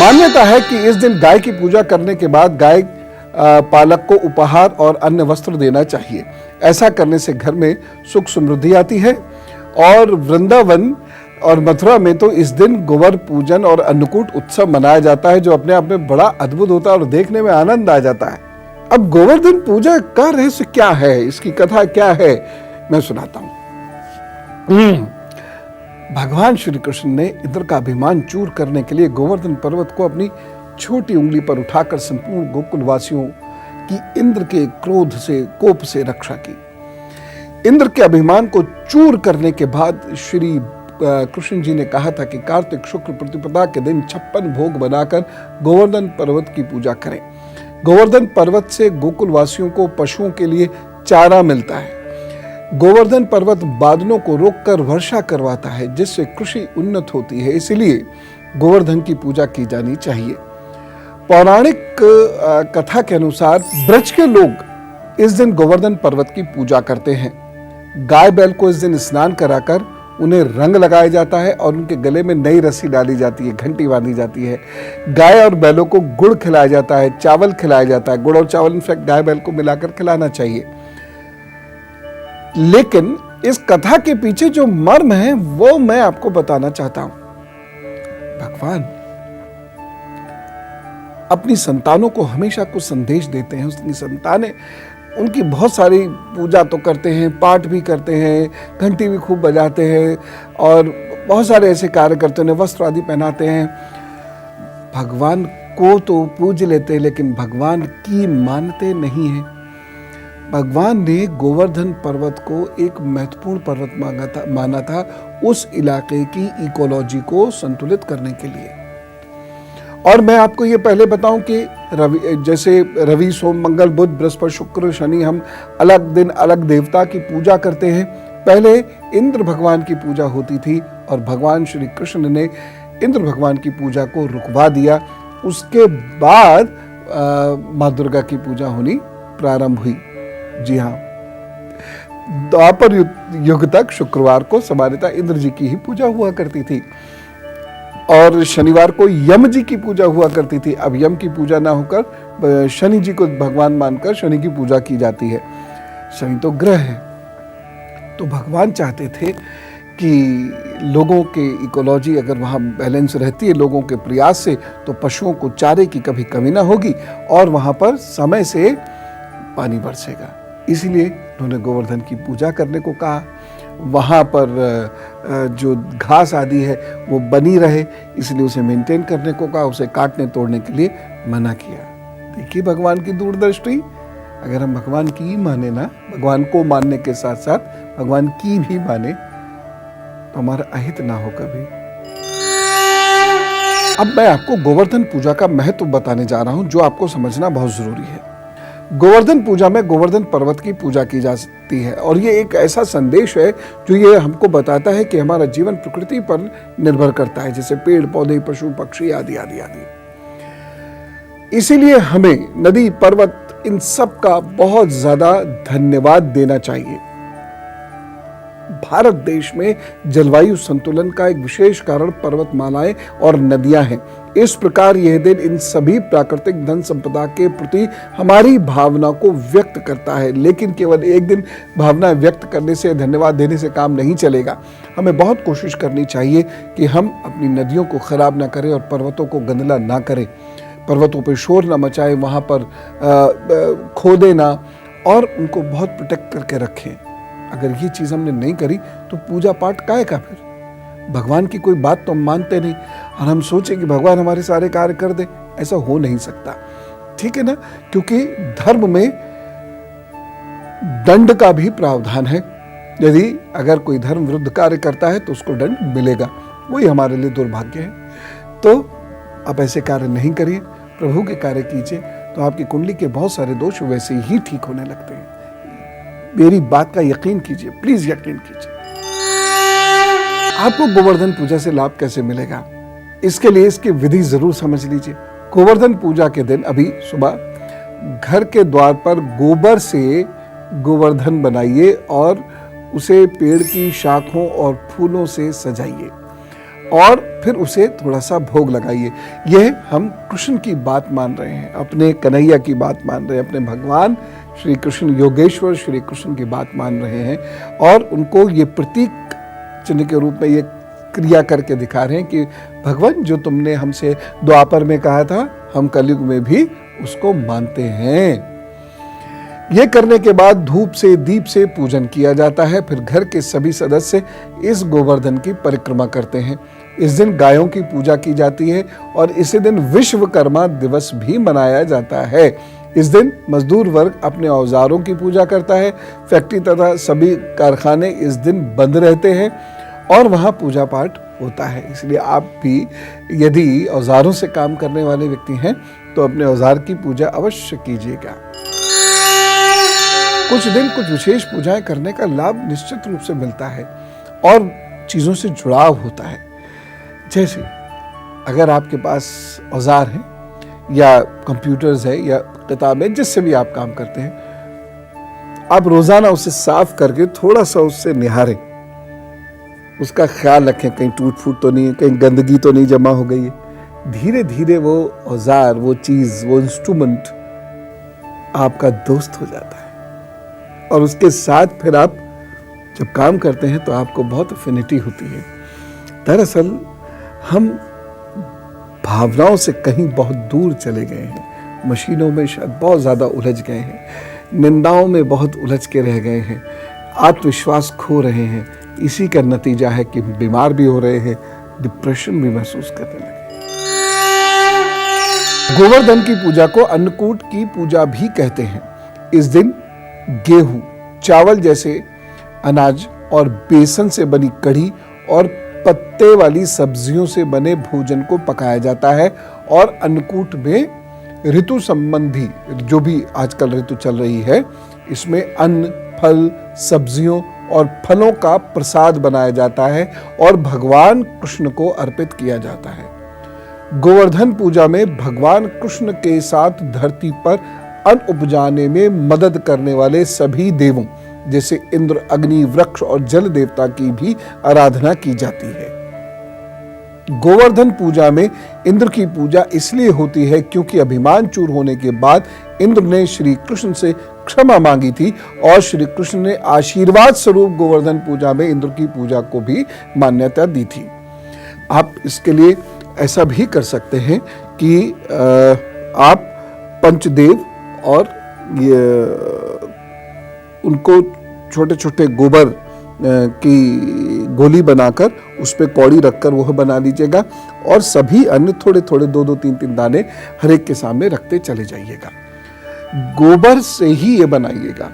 मान्यता है कि इस दिन गाय की पूजा करने के बाद गाय पालक को उपहार और अन्य वस्त्र देना चाहिए। ऐसा करने से घर में सुख समृद्धि आती है। और वृंदावन और मथुरा में तो इस दिन गोवर पूजन और अन्नकूट उत्सव मनाया जाता है, जो अपने आप में बड़ा अद्भुत होता है और देखने में आनंद आ जाता है। अब गोवर्धन पूजा का रहस्य क्या है, इसकी कथा क्या है, मैं सुनाता हूं। भगवान श्री कृष्ण ने इंद्र का अभिमान चूर करने के लिए गोवर्धन पर्वत को अपनी छोटी उंगली पर उठाकर संपूर्ण गोकुल वासियों की इंद्र के क्रोध से, कोप से रक्षा की। इंद्र के अभिमान को चूर करने के बाद श्री कृष्ण जी ने कहा था कि कार्तिक शुक्ल प्रतिपदा के दिन 56 भोग बनाकर गोवर्धन पर्वत की पूजा करें। गोवर्धन पर्वत से गोकुल वासियों को पशुओं के लिए चारा मिलता है। गोवर्धन पर्वत बादलों को रोककर वर्षा करवाता है, जिससे कृषि उन्नत होती है। इसलिए गोवर्धन की पूजा की जानी चाहिए। पौराणिक कथा के अनुसार ब्रज के लोग इस दिन गोवर्धन पर्वत की पूजा करते हैं। गाय बैल को इस दिन स्नान कराकर उन्हें रंग लगाया जाता है और उनके गले में नई रस्सी डाली जाती है, घंटी बांधी जाती है। गाय और बैलों को गुड़ खिलाया जाता है, चावल खिलाया जाता है। गुड़ और चावल इनफैक्ट गाय बैल को मिलाकर खिलाना चाहिए। लेकिन इस कथा के पीछे जो मर्म है वो मैं आपको बताना चाहता हूं। भगवान अपनी संतानों को हमेशा कुछ संदेश देते हैं। उसकी संतानें उनकी बहुत सारी पूजा तो करते हैं, पाठ भी करते हैं, घंटी भी खूब बजाते हैं और बहुत सारे ऐसे कार्य करते हैं, वस्त्र आदि पहनाते हैं। भगवान को तो पूज लेते हैं, लेकिन भगवान की मानते नहीं हैं। भगवान ने गोवर्धन पर्वत को एक महत्वपूर्ण पर्वत माना था उस इलाके की इकोलॉजी को संतुलित करने के लिए। और मैं आपको ये पहले बताऊं कि जैसे रवि, सोम, मंगल, बुध, बृहस्पति, शुक्र, शनि, हम अलग दिन अलग देवता की पूजा करते हैं। पहले इंद्र भगवान की पूजा होती थी और भगवान श्री कृष्ण ने इंद्र भगवान की पूजा को रुकवा दिया। उसके बाद माँ दुर्गा की पूजा होनी प्रारंभ हुई। जी हाँ, द्वापर युग तक शुक्रवार को सामान्यतः इंद्र जी की ही पूजा हुआ करती थी और शनिवार को यम जी की पूजा हुआ करती थी। अब यम की पूजा ना होकर शनि जी को भगवान मानकर शनि की पूजा की जाती है। शनि तो ग्रह है। तो भगवान चाहते थे कि लोगों के इकोलॉजी अगर वहाँ बैलेंस रहती है लोगों के प्रयास से, तो पशुओं को चारे की कभी कमी ना होगी और वहाँ पर समय से पानी बरसेगा। इसलिए उन्होंने गोवर्धन की पूजा करने को कहा। वहाँ पर जो घास आदि है वो बनी रहे, इसलिए उसे मेंटेन करने को कहा, उसे काटने तोड़ने के लिए मना किया। देखिए भगवान की दूरदृष्टि। अगर हम भगवान की ही माने ना, भगवान को मानने के साथ साथ भगवान की भी माने, तो हमारा अहित ना हो कभी। अब मैं आपको गोवर्धन पूजा का महत्व बताने जा रहा हूं, जो आपको समझना बहुत जरूरी है। गोवर्धन पूजा में गोवर्धन पर्वत की पूजा की जाती है और ये एक ऐसा संदेश है जो ये हमको बताता है कि हमारा जीवन प्रकृति पर निर्भर करता है, जैसे पेड़ पौधे, पशु पक्षी आदि आदि आदि। इसीलिए हमें नदी, पर्वत, इन सब का बहुत ज्यादा धन्यवाद देना चाहिए। भारत देश में जलवायु संतुलन का एक विशेष कारण पर्वतमालाएं और नदियां हैं। इस प्रकार यह दिन इन सभी प्राकृतिक धन संपदा के प्रति हमारी भावना को व्यक्त करता है। लेकिन केवल एक दिन भावना व्यक्त करने से, धन्यवाद देने से काम नहीं चलेगा। हमें बहुत कोशिश करनी चाहिए कि हम अपनी नदियों को खराब ना करें और पर्वतों को गंदला ना करें, पर्वतों पर शोर ना मचाएं, वहां पर खोदे ना और उनको बहुत प्रोटेक्ट करके रखें। अगर ये चीज हमने नहीं करी तो पूजा पाठ काहे का फिर? भगवान की कोई बात तो हम मानते नहीं और हम सोचें कि भगवान हमारे सारे कार्य कर दे, ऐसा हो नहीं सकता। ठीक है ना? क्योंकि धर्म में दंड का भी प्रावधान है। यदि अगर कोई धर्म विरुद्ध कार्य करता है तो उसको दंड मिलेगा। वही हमारे लिए दुर्भाग्य है। तो आप ऐसे कार्य नहीं करिए, प्रभु के कार्य कीजिए, तो आपकी कुंडली के बहुत सारे दोष वैसे ही ठीक होने लगते हैं। मेरी बात का यकीन कीजिए, प्लीज यकीन कीजिए। आपको गोवर्धन पूजा से लाभ कैसे मिलेगा, इसके लिए इसकी विधि जरूर समझ लीजिए। गोवर्धन पूजा के दिन अभी सुबह घर के द्वार पर गोबर से गोवर्धन बनाइए और उसे पेड़ की शाखों और फूलों से सजाइए और फिर उसे थोड़ा सा भोग लगाइए। यह हम कृष्ण की बात मान रहे हैं, अपने कन्हैया की बात मान रहे हैं, अपने भगवान श्री कृष्ण योगेश्वर श्री कृष्ण की बात मान रहे हैं और उनको ये प्रतीक चिन्ह के रूप में ये क्रिया करके दिखा रहे हैं कि भगवान जो तुमने हमसे द्वापर में कहा था, हम कलयुग में भी उसको मानते हैं। यह करने के बाद धूप से दीप से पूजन किया जाता है। फिर घर के सभी सदस्य इस गोवर्धन की परिक्रमा करते हैं। इस दिन गायों की पूजा की जाती है और इसी दिन विश्वकर्मा दिवस भी मनाया जाता है। इस दिन मजदूर वर्ग अपने औजारों की पूजा करता है। फैक्ट्री तथा सभी कारखाने इस दिन बंद रहते हैं और वहाँ पूजा पाठ होता है। इसलिए आप भी यदि औजारों से काम करने वाले व्यक्ति हैं तो अपने औजार की पूजा अवश्य कीजिएगा। कुछ दिन कुछ विशेष पूजाएं करने का लाभ निश्चित रूप से मिलता है और चीज़ों से जुड़ाव होता है। जैसे अगर आपके पास औजार हैं या कंप्यूटर्स है या किताबें, जिससे भी आप काम करते हैं, आप रोजाना उसे साफ करके थोड़ा सा उससे निहारें, उसका ख्याल रखें कहीं टूट फूट तो नहीं, कहीं गंदगी तो नहीं जमा हो गई है। धीरे धीरे वो औजार, वो चीज, वो इंस्ट्रूमेंट आपका दोस्त हो जाता है और उसके साथ फिर आप जब काम करते हैं तो आपको बहुत अफिनिटी होती है। दरअसल हम भावनाओं से कहीं बहुत दूर चले गए हैं, मशीनों में शायद बहुत ज़्यादा उलझ गए हैं, निंदाओं में बहुत उलझ के रह गए हैं, आत्मविश्वास खो रहे हैं। इसी का नतीजा है कि बीमार भी हो रहे हैं, डिप्रेशन भी महसूस करने लगे। गोवर्धन की पूजा को अन्नकूट की पूजा भी कहते हैं। इस दिन गेहूं, चावल जैसे अनाज और बेसन से बनी कढ़ी और पत्ते वाली सब्जियों से बने भोजन को पकाया जाता है और अन्नकूट में ऋतु संबंधी जो भी आजकल ऋतु चल रही है, इसमें अन्न, फल, सब्जियों और फलों का प्रसाद बनाया जाता है और भगवान कृष्ण को अर्पित किया जाता है। गोवर्धन पूजा में भगवान कृष्ण के साथ धरती पर अन्न उपजाने में मदद करने वाले सभी देवों जैसे इंद्र, अग्नि, वृक्ष और जल देवता की भी आराधना की जाती है। गोवर्धन पूजा में इंद्र की पूजा इसलिए होती है क्योंकि अभिमान चूर होने के बाद इंद्र ने श्री कृष्ण से क्षमा मांगी थी और श्री कृष्ण ने आशीर्वाद स्वरूप गोवर्धन पूजा में इंद्र की पूजा को भी मान्यता दी थी। आप इसके लिए ऐसा भी कर सकते हैं कि आप पंचदेव और उनको छोटे छोटे गोबर की गोली बनाकर उस पर कौड़ी रखकर वह बना लीजिएगा और सभी अन्य थोड़े थोड़े 2-2, 3-3 दाने हर एक के सामने रखते चले जाइएगा। गोबर से ही ये बनाइएगा।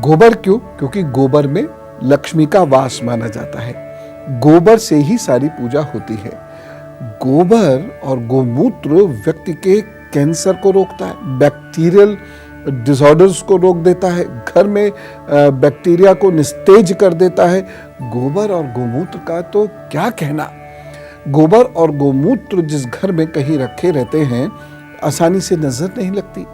गोबर क्यों? क्योंकि गोबर में लक्ष्मी का वास माना जाता है। गोबर से ही सारी पूजा होती है। गोबर और गोमूत्र व्यक्ति के कैंसर को रोकता है, बैक्टीरियल डिसऑर्डर्स को रोक देता है, घर में बैक्टीरिया को निस्तेज कर देता है। गोबर और गोमूत्र का तो क्या कहना। गोबर और गोमूत्र जिस घर में कहीं रखे रहते हैं, आसानी से नजर नहीं लगती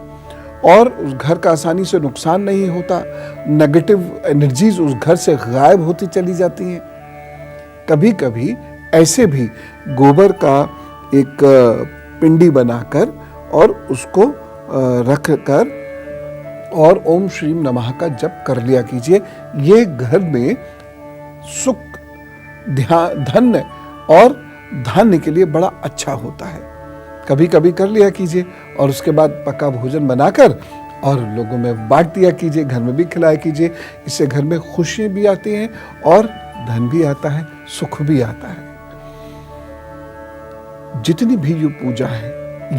और उस घर का आसानी से नुकसान नहीं होता। नेगेटिव एनर्जीज उस घर से गायब होती चली जाती हैं। कभी कभी ऐसे भी गोबर का एक पिंडी बनाकर और उसको रख कर और ओम श्रीम नमः का जप कर लिया कीजिए। ये घर में सुख, धन्य और धान्य के लिए बड़ा अच्छा होता है। कभी कभी कर लिया कीजिए और उसके बाद पका भोजन बनाकर और लोगों में बांट दिया कीजिए, घर में भी खिलाया कीजिए। इससे घर में खुशी भी आती है और धन भी आता है, सुख भी आता है। जितनी भी ये पूजा है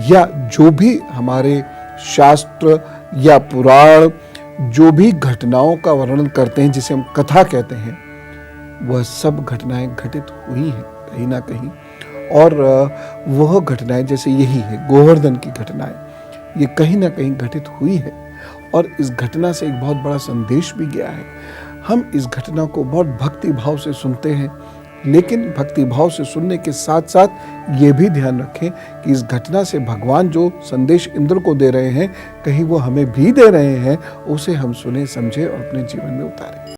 या जो भी हमारे शास्त्र या पुराण जो भी घटनाओं का वर्णन करते हैं, जिसे हम कथा कहते हैं, वह सब घटनाएं घटित हुई हैं कहीं ना कहीं। और वह घटनाएं जैसे यही है गोवर्धन की घटनाएं, ये कहीं ना कहीं घटित हुई है और इस घटना से एक बहुत बड़ा संदेश भी गया है। हम इस घटना को बहुत भक्ति भाव से सुनते हैं, लेकिन भक्ति भाव से सुनने के साथ साथ ये भी ध्यान रखें कि इस घटना से भगवान जो संदेश इंद्र को दे रहे हैं, कहीं वो हमें भी दे रहे हैं, उसे हम सुने, समझे और अपने जीवन में उतारें।